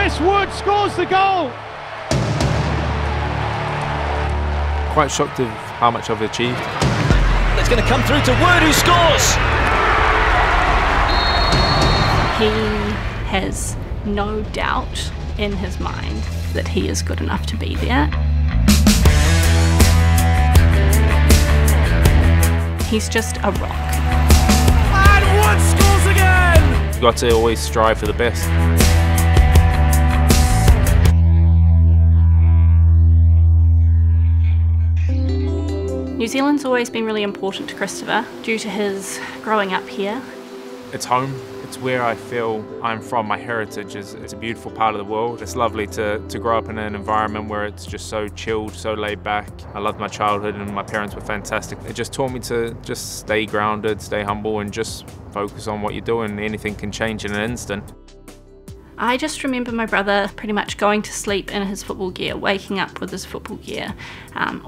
Chris Wood scores the goal. Quite shocked of how much I've achieved. It's going to come through to Wood, who scores. He has no doubt in his mind that he is good enough to be there. He's just a rock. And Wood scores again! You've got to always strive for the best. New Zealand's always been really important to Christopher due to his growing up here. It's home. It's where I feel I'm from. My heritage is it's a beautiful part of the world. It's lovely to grow up in an environment where it's just so chilled, so laid back. I loved my childhood and my parents were fantastic. It just taught me to just stay grounded, stay humble and just focus on what you're doing. Anything can change in an instant. I just remember my brother pretty much going to sleep in his football gear, waking up with his football gear.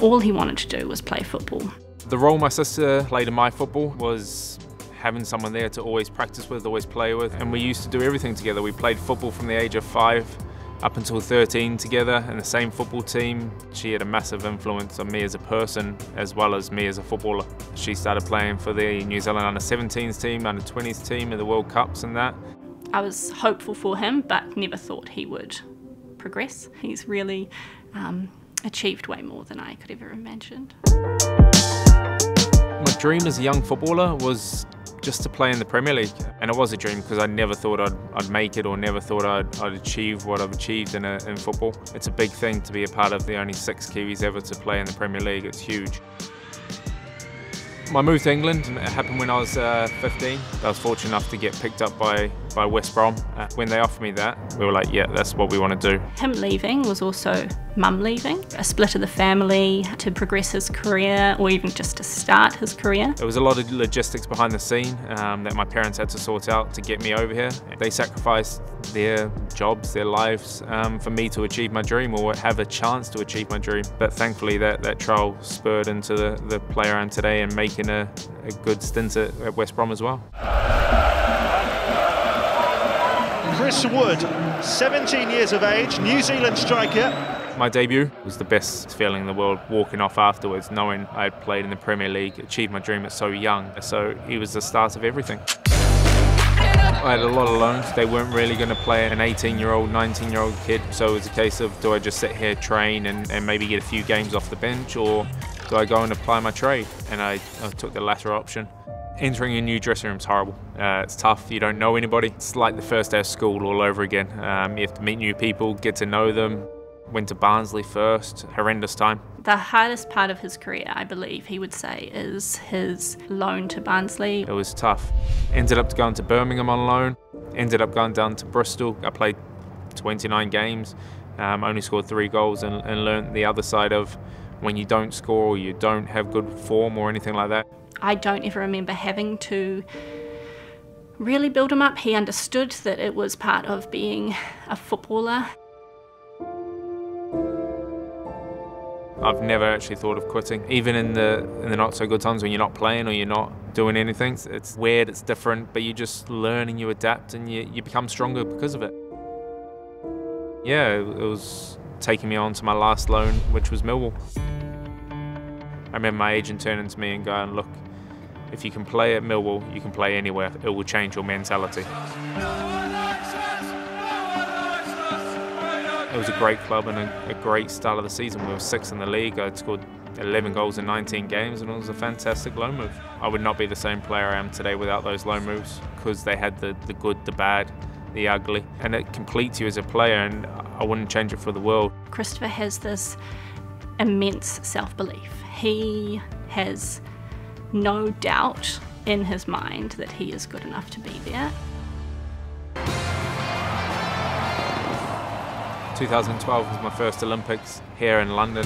All he wanted to do was play football. The role my sister played in my football was having someone there to always practice with, always play with, and we used to do everything together. We played football from the age of 5 up until 13 together in the same football team. She had a massive influence on me as a person as well as me as a footballer. She started playing for the New Zealand under-17s team, under-20s team in the World Cups and that. I was hopeful for him, but never thought he would progress. He's really achieved way more than I could ever imagined. My dream as a young footballer was just to play in the Premier League, and it was a dream because I never thought I'd make it or never thought I'd achieve what I've achieved in football. It's a big thing to be a part of the only 6 Kiwis ever to play in the Premier League. It's huge. My move to England happened when I was 15. I was fortunate enough to get picked up by West Brom. When they offered me that, we were like, yeah, that's what we want to do. Him leaving was also mum leaving, a split of the family to progress his career or even just to start his career. There was a lot of logistics behind the scene that my parents had to sort out to get me over here. They sacrificed their jobs, their lives for me to achieve my dream or have a chance to achieve my dream. But thankfully that trial spurred into the player I am today and making a good stint at West Brom as well. Chris Wood, 17 years of age, New Zealand striker. My debut was the best feeling in the world, walking off afterwards, knowing I had played in the Premier League, achieved my dream at so young. So he was the start of everything. I had a lot of loans. They weren't really going to play an 18-year-old, 19-year-old kid. So it was a case of, do I just sit here, train and maybe get a few games off the bench, or do I go and apply my trade? And I took the latter option. Entering a new dressing room is horrible. It's tough, you don't know anybody. It's like the first day of school all over again. You have to meet new people, get to know them. Went to Barnsley first, horrendous time. The hardest part of his career, I believe he would say, is his loan to Barnsley. It was tough. Ended up going to Birmingham on loan, ended up going down to Bristol. I played 29 games, only scored 3 goals and learned the other side of when you don't score or you don't have good form or anything like that. I don't ever remember having to really build him up. He understood that it was part of being a footballer. I've never actually thought of quitting, even in the not so good times when you're not playing or you're not doing anything. It's weird, it's different, but you just learn and you adapt and you become stronger because of it. Yeah, it was taking me on to my last loan, which was Millwall. I remember my agent turning to me and going, look, if you can play at Millwall, you can play anywhere. It will change your mentality. It was a great club and a great start of the season. We were 6th in the league. I'd scored 11 goals in 19 games and it was a fantastic loan move. I would not be the same player I am today without those loan moves because they had the good, the bad, the ugly, and it completes you as a player and I wouldn't change it for the world. Christopher has this immense self-belief. He has no doubt in his mind that he is good enough to be there. 2012 was my first Olympics here in London.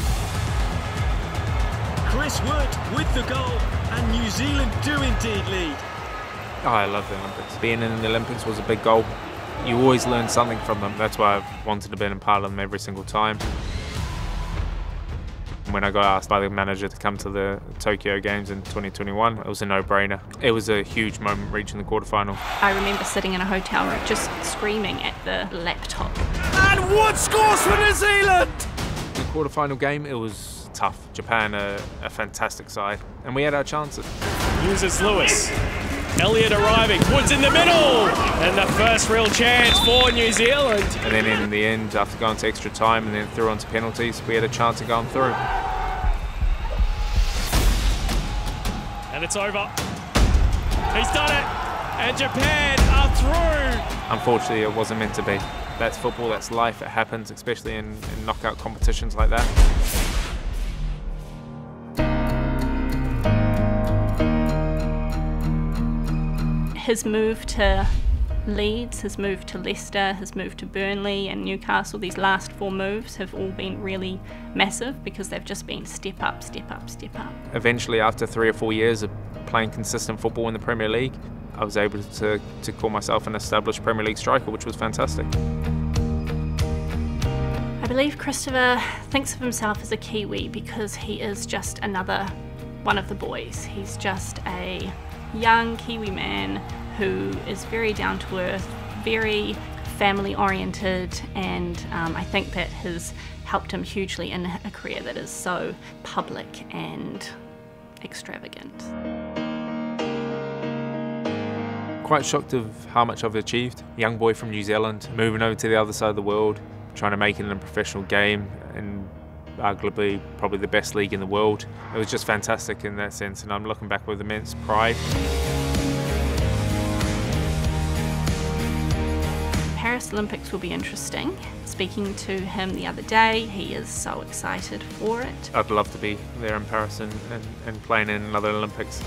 Chris Wood with the goal, and New Zealand do indeed lead. Oh, I love the Olympics. Being in the Olympics was a big goal. You always learn something from them. That's why I've wanted to be a part of them every single time. When I got asked by the manager to come to the Tokyo Games in 2021, it was a no-brainer. It was a huge moment reaching the quarterfinal. I remember sitting in a hotel room just screaming at the laptop And Wood scores for New Zealand! The quarter-final game, it was tough. Japan are a fantastic side, and we had our chances. Uses Lewis. Elliott arriving. Woods in the middle! And the first real chance for New Zealand. And then in the end, after going to extra time and then through onto penalties, we had a chance of going through. And it's over. He's done it! And Japan are through! Unfortunately, it wasn't meant to be. That's football, that's life, it happens, especially in knockout competitions like that. His move to Leeds, his move to Leicester, his move to Burnley and Newcastle, these last 4 moves have all been really massive because they've just been step up, step up, step up. Eventually, after 3 or 4 years of playing consistent football in the Premier League, I was able to call myself an established Premier League striker, which was fantastic. I believe Christopher thinks of himself as a Kiwi because he is just another one of the boys. He's just a young Kiwi man who is very down to earth, very family oriented, and I think that has helped him hugely in a career that is so public and extravagant. Quite shocked of how much I've achieved. Young boy from New Zealand, moving over to the other side of the world, trying to make it in a professional game, and arguably probably the best league in the world. It was just fantastic in that sense, and I'm looking back with immense pride. Paris Olympics will be interesting. Speaking to him the other day, he is so excited for it. I'd love to be there in Paris and playing in another Olympics.